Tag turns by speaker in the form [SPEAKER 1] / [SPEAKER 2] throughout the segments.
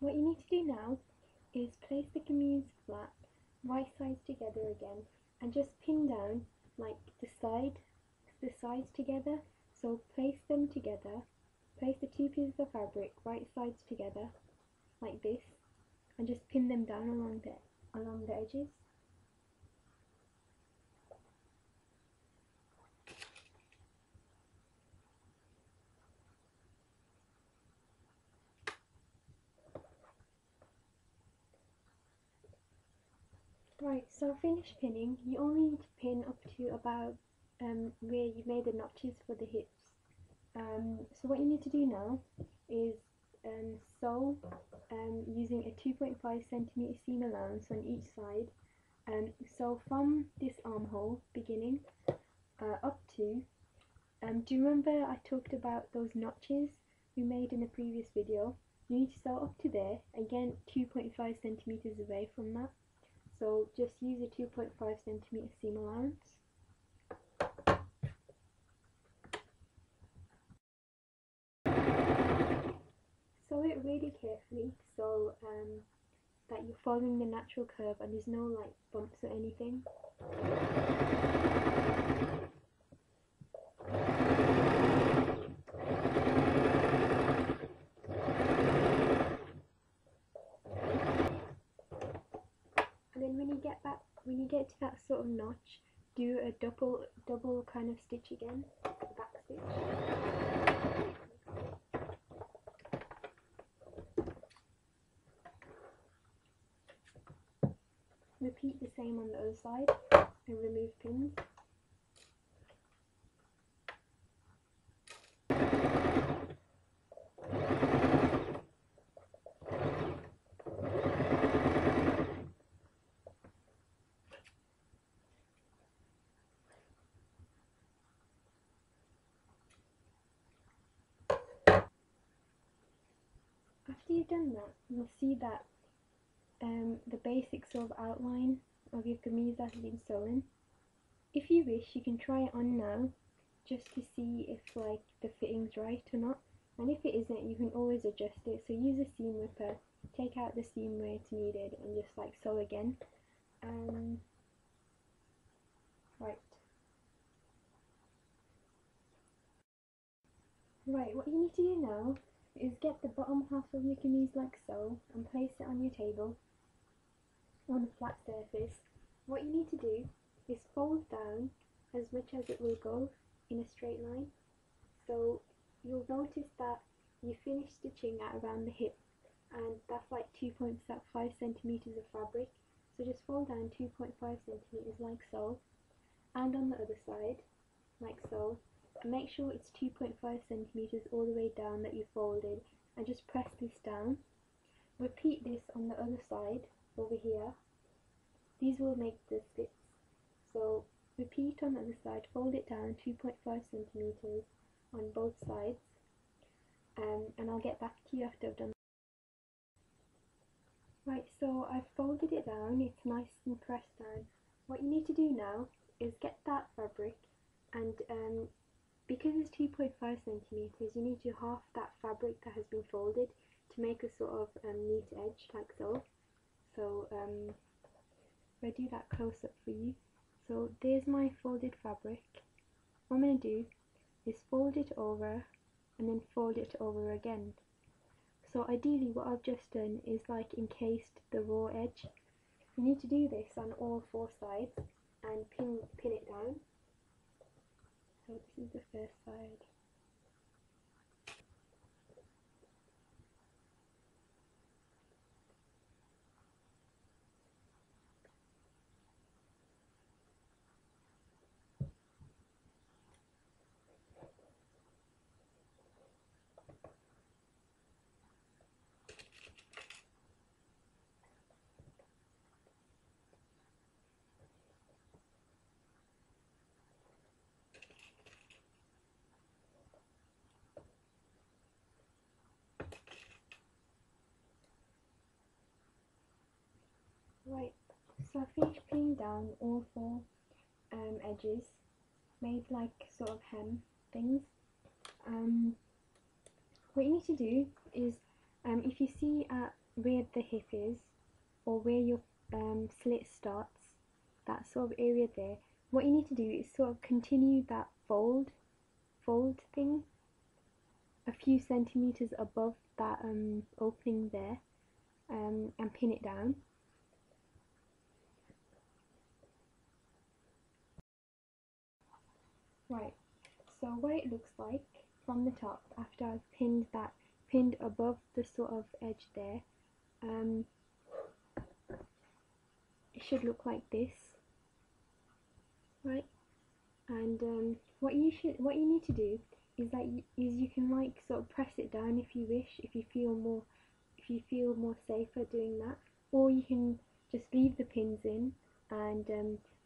[SPEAKER 1] What you need to do now is place the Kameez flap right sides together again and just pin down like the sides together. So place them together, place the two pieces of fabric right sides together like this and just pin them down along the edges. Right, so finish pinning. You only need to pin up to about where you made the notches for the hips. So what you need to do now is sew using a 2.5 cm seam allowance on each side. So from this armhole beginning up to, do you remember I talked about those notches we made in the previous video? You need to sew up to there, again 2.5 cm away from that. So just use a 2.5 cm seam allowance. Sew it really carefully so that you're following the natural curve and there's no like bumps or anything. And then when you get to that sort of notch, do a double kind of stitch again, back stitch. Repeat the same on the other side and remove pins. After you've done that, you'll see that the basic sort of outline of your kameez has been sewn. If you wish, you can try it on now just to see if like the fitting's right or not, and if it isn't, you can always adjust it. So use a seam ripper, take out the seam where it's needed and just like sew again. Right, what you need to do now is get the bottom half of your kameez like so and place it on your table on a flat surface. What you need to do is fold down as much as it will go in a straight line. So you'll notice that you finish stitching at around the hip, and that's like 2.5 centimeters of fabric. So just fold down 2.5 centimeters like so, and on the other side like so, and make sure it's 2.5 centimeters all the way down that you folded, and just press this down. Repeat this on the other side over here. These will make the slits. So repeat on the other side, fold it down 2.5 centimeters on both sides, and I'll get back to you after I've done. Right, so I've folded it down, it's nice and pressed down. What you need to do now is get that fabric, and because it's 2.5 centimeters, you need to half that fabric that has been folded to make a sort of neat edge like so. So I'll do that close up for you. So there's my folded fabric. What I'm going to do is fold it over and then fold it over again. So ideally what I've just done is like encased the raw edge. You need to do this on all four sides and pin it down. So this is the first side. Right, so I finished pinning down all four edges, made like sort of hem things. What you need to do is, if you see at sort of area there, what you need to do is sort of continue that fold thing a few centimeters above that opening there, and pin it down. Right, so what it looks like from the top after I've pinned above the sort of edge there, it should look like this, right? And what you need to do is you can like sort of press it down if you wish, if you feel more safer doing that, or you can just leave the pins in and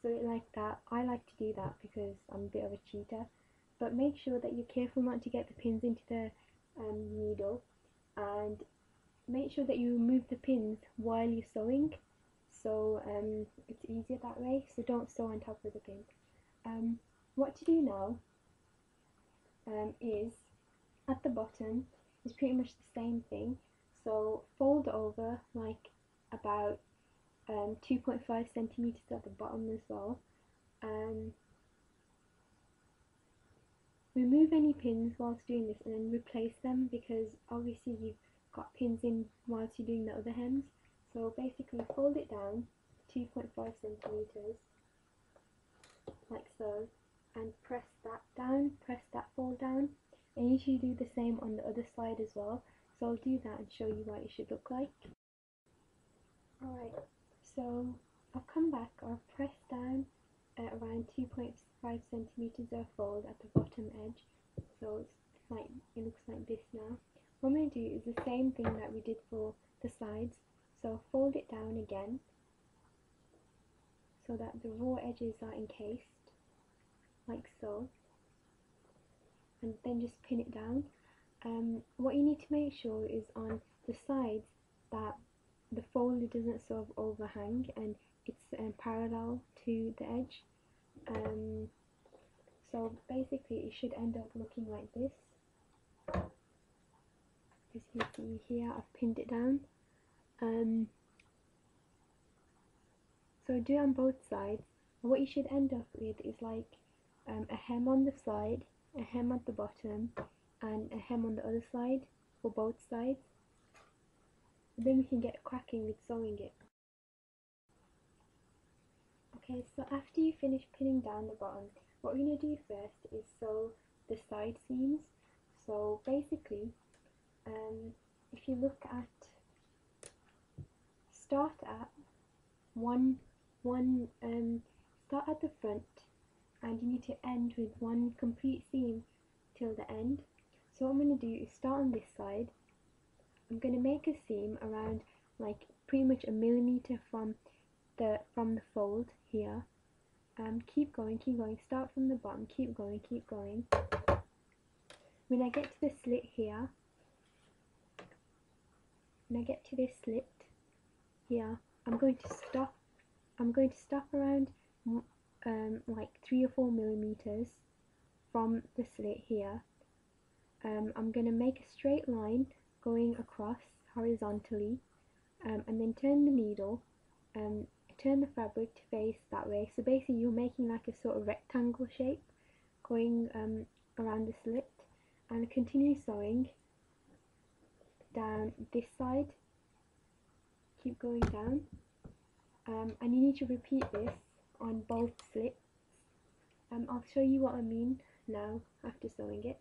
[SPEAKER 1] sew it like that. I like to do that because I'm a bit of a cheater, but make sure that you're careful not to get the pins into the needle, and make sure that you remove the pins while you're sewing, so it's easier that way, so don't sew on top of the pin. What to do now is at the bottom is pretty much the same thing, so fold over like about 2.5 centimeters at the bottom as well. Remove any pins whilst doing this and then replace them, because obviously you've got pins in whilst you're doing the other hems. So basically fold it down 2.5 centimeters like so, and press that down, press that fold down, and you should do the same on the other side as well. So I'll do that and show you what it should look like. Alright, so I've come back, I've pressed down at around 2.5 centimeters of fold at the bottom edge, so it's like, it looks like this now. What I'm going to do is the same thing that we did for the sides, so fold it down again so that the raw edges are encased like so, and then just pin it down. What you need to make sure is on the sides that the fold doesn't sort of overhang and it's parallel to the edge. So basically it should end up looking like this. As you can see here, I've pinned it down. So do it on both sides. And what you should end up with is like a hem on the side, a hem at the bottom, and a hem on the other side for both sides. And then we can get cracking with sewing it. Okay, so after you finish pinning down the bottom, what we're going to do first is sew the side seams. So basically, if you look at, start at start at the front, and you need to end with one complete seam till the end. So what I'm going to do is start on this side. I'm going to make a seam around like pretty much a millimeter from the fold here. Keep going, start from the bottom, keep going. When I get to the slit here, when I get to this slit here, I'm going to stop around like 3 or 4 millimeters from the slit here. I'm going to make a straight line going across horizontally, and then turn the needle, turn the fabric to face that way. So basically you're making like a sort of rectangle shape going around the slit, and continue sewing down this side. Keep going down, and you need to repeat this on both slits. I'll show you what I mean now after sewing it.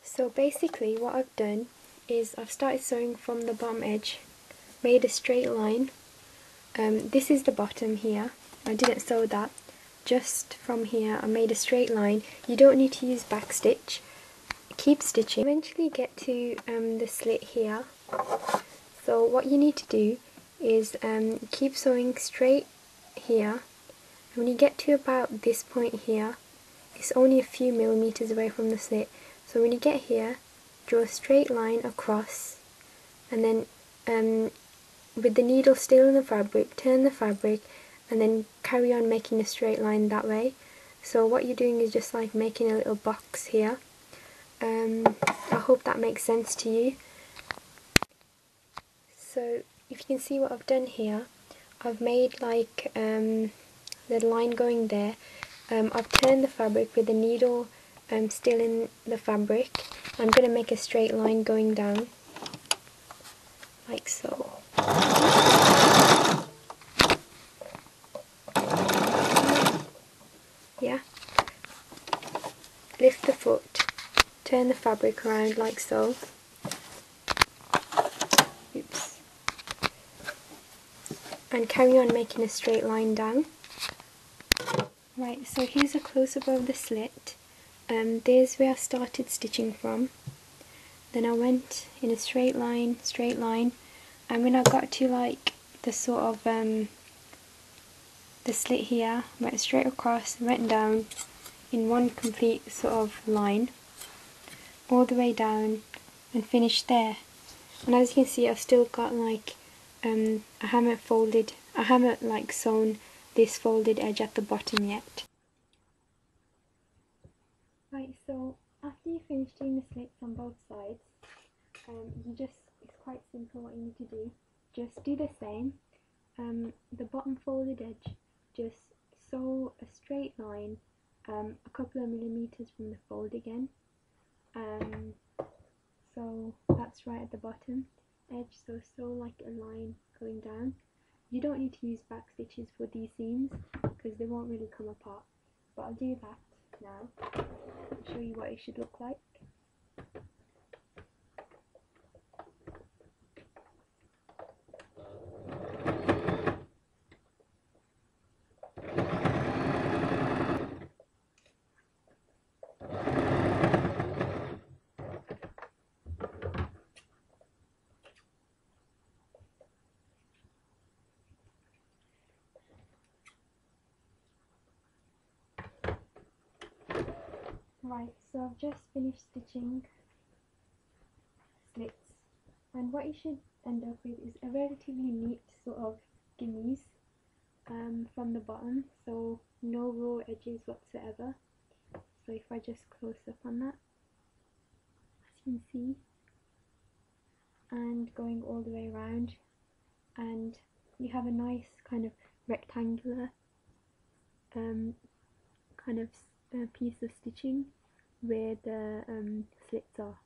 [SPEAKER 1] So basically what I've done is I've started sewing from the bottom edge, made a straight line. This is the bottom here, I didn't sew that, just from here I made a straight line. You don't need to use back stitch, keep stitching. Eventually get to the slit here, so what you need to do is keep sewing straight here, and when you get to about this point here, it's only a few millimeters away from the slit. So when you get here, draw a straight line across, and then with the needle still in the fabric, turn the fabric and then carry on making a straight line that way. So what you're doing is just like making a little box here. I hope that makes sense to you. So if you can see what I've done here, I've made like the line going there. I've turned the fabric with the needle still in the fabric. I'm going to make a straight line going down, like so. Yeah. Lift the foot, turn the fabric around like so. Oops. And carry on making a straight line down. Right, so here's a close-up of the slit. There's where I started stitching from. Then I went in a straight line, and when I got to like the sort of the slit here, went straight across, went down in one complete sort of line, all the way down, and finished there. And as you can see, I've still got like I haven't like sewn this folded edge at the bottom yet. Right, so after you finish doing the slits on both sides, it's quite simple what you need to do. Just do the same. The bottom folded edge, just sew a straight line a couple of millimeters from the fold again. So that's right at the bottom edge, so sew like a line going down. You don't need to use back stitches for these seams because they won't really come apart, but I'll do that now. I'll show you what it should look like. Right, so I've just finished stitching slits, and what you should end up with is a relatively neat sort of Kameez from the bottom, so no raw edges whatsoever. So if I just close up on that, as you can see, and going all the way around, and you have a nice kind of rectangular kind of piece of stitching where the slits are.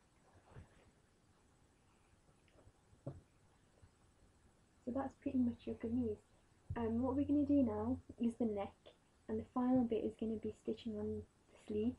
[SPEAKER 1] So that's pretty much your Kameez. What we're going to do now is the neck, and the final bit is going to be stitching on the sleeves.